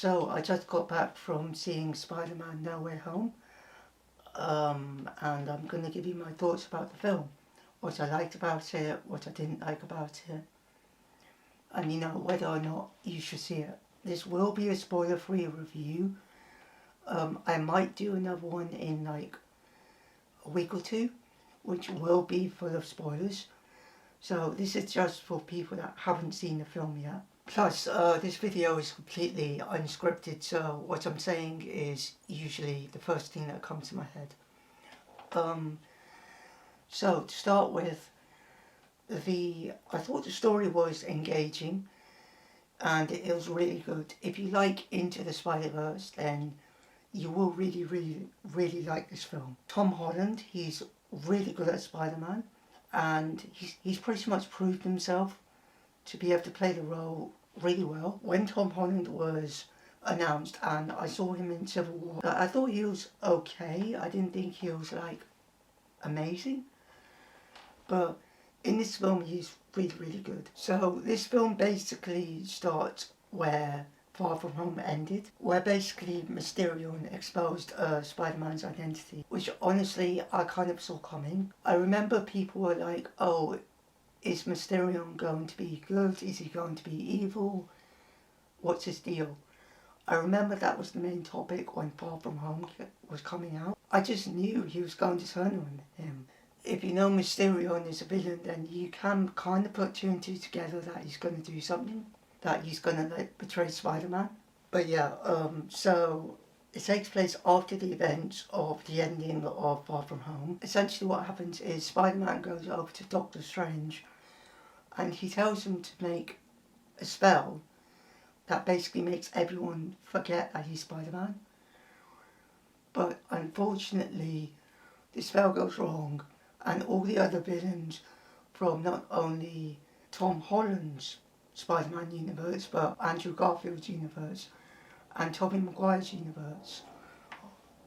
So I just got back from seeing Spider-Man No Way Home, and I'm going to give you my thoughts about the film, what I liked about it, what I didn't like about it, and whether or not you should see it. This will be a spoiler-free review. I might do another one in like a week or two, which will be full of spoilers. So this is just for people that haven't seen the film yet. Plus, this video is completely unscripted, so what I'm saying is usually the first thing that comes to my head. So to start with, I thought the story was engaging and it was really good. If you like Into the Spider-Verse, then you will really, really, really like this film. Tom Holland, he's really good at Spider-Man, and he's pretty much proved himself to be able to play the role really well. When Tom Holland was announced and I saw him in Civil War, I thought he was okay. I didn't think he was like amazing, but in this film he's really, really good. So this film basically starts where Far From Home ended, where basically Mysterio exposed Spider-Man's identity, which honestly I kind of saw coming. I remember people were like, oh, is Mysterio going to be good? Is he going to be evil? What's his deal? I remember that was the main topic when Far From Home was coming out. I just knew he was going to turn on him. If you know Mysterio is a villain, then you can kind of put two and two together that he's going to do something, that he's going to betray Spider-Man. But yeah, so it takes place after the events of the ending of Far From Home. Essentially what happens is Spider-Man goes over to Doctor Strange and he tells him to make a spell that basically makes everyone forget that he's Spider-Man. But unfortunately, the spell goes wrong and all the other villains from not only Tom Holland's Spider-Man universe, but Andrew Garfield's universe and Tobey Maguire's universe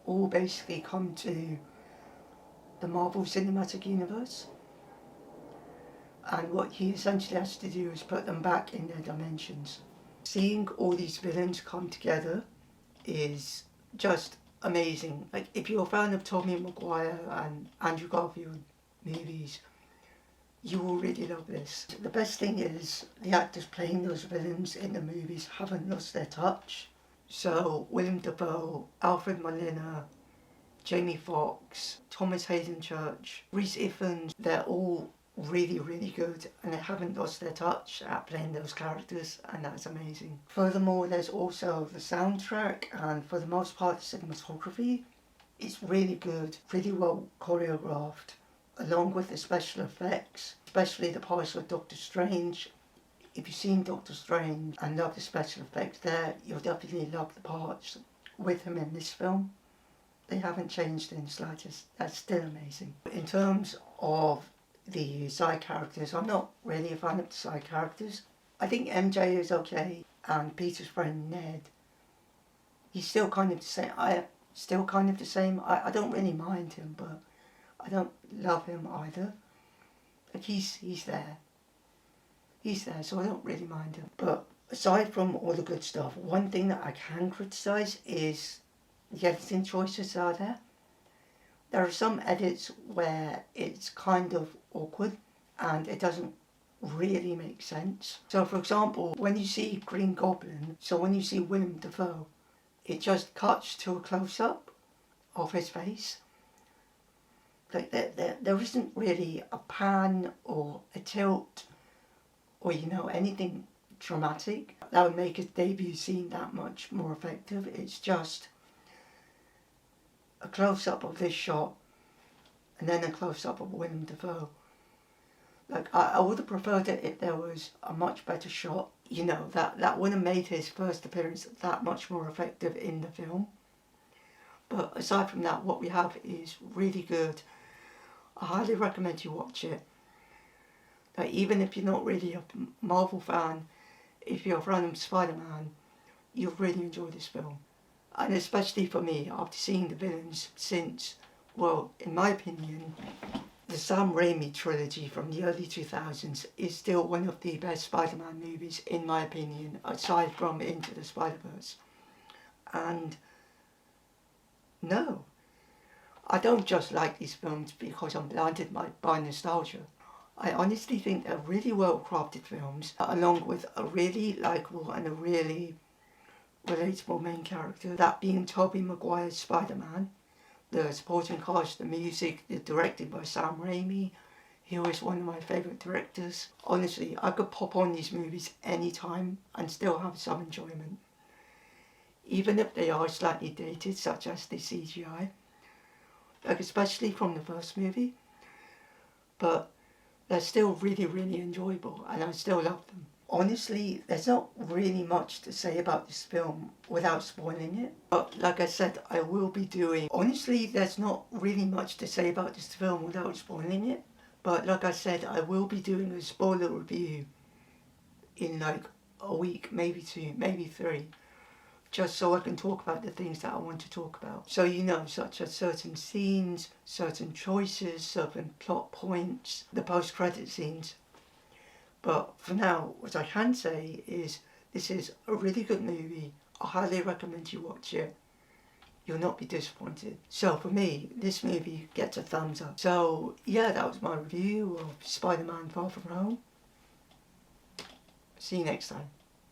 all basically come to the Marvel Cinematic Universe. And what he essentially has to do is put them back in their dimensions. Seeing all these villains come together is just amazing. Like, if you're a fan of Tobey Maguire and Andrew Garfield movies, you will really love this. The best thing is the actors playing those villains in the movies haven't lost their touch. So Willem Dafoe, Alfred Molina, Jamie Foxx, Thomas Hayden Church, Rhys Ifans, they're all really, really good and they haven't lost their touch at playing those characters, and that's amazing. Furthermore, there's also the soundtrack, and for the most part the cinematography is really good, really well choreographed, along with the special effects, especially the parts with Doctor Strange. If you've seen Doctor Strange and love the special effects there, you'll definitely love the parts with him in this film. They haven't changed in the slightest. That's still amazing. In terms of the side characters, I'm not really a fan of the side characters. I think MJ is okay, and Peter's friend Ned, he's still kind of the same. I don't really mind him, but I don't love him either. Like, he's there. He's there, so I don't really mind him. But aside from all the good stuff, one thing that I can criticise is the editing choices that are there. There are some edits where it's kind of awkward and it doesn't really make sense. So for example, when you see Green Goblin, so when you see Willem Dafoe, it just cuts to a close-up of his face. Like there isn't really a pan or a tilt or anything dramatic that would make his debut scene that much more effective. It's just a close-up of this shot and then a close-up of Willem Dafoe. Like, I would have preferred it if there was a much better shot. That would have made his first appearance that much more effective in the film. But aside from that, what we have is really good. I highly recommend you watch it. Like, even if you're not really a Marvel fan, if you're a fan of Spider-Man, you'll really enjoy this film. And especially for me, after seeing the villains since, well, in my opinion, the Sam Raimi trilogy from the early 2000s is still one of the best Spider-Man movies, in my opinion, aside from Into the Spider-Verse. And no, I don't just like these films because I'm blinded by nostalgia. I honestly think they're really well crafted films, along with a really likeable and a really relatable main character, that being Tobey Maguire's Spider-Man. The supporting cast, the music, they're directed by Sam Raimi. He was one of my favourite directors. Honestly, I could pop on these movies anytime and still have some enjoyment. Even if they are slightly dated, such as the CGI, like especially from the first movie, but they're still really, really enjoyable and I still love them. Honestly, there's not really much to say about this film without spoiling it. But like I said, I will be doing... Honestly, there's not really much to say about this film without spoiling it. But like I said, I will be doing a spoiler review in like a week, maybe 2, maybe 3. Just so I can talk about the things that I want to talk about. So you know, such as certain scenes, certain choices, certain plot points, the post-credit scenes. But for now, what I can say is this is a really good movie. I highly recommend you watch it. You'll not be disappointed. So for me, this movie gets a thumbs up. So yeah, that was my review of Spider-Man Far From Home. See you next time.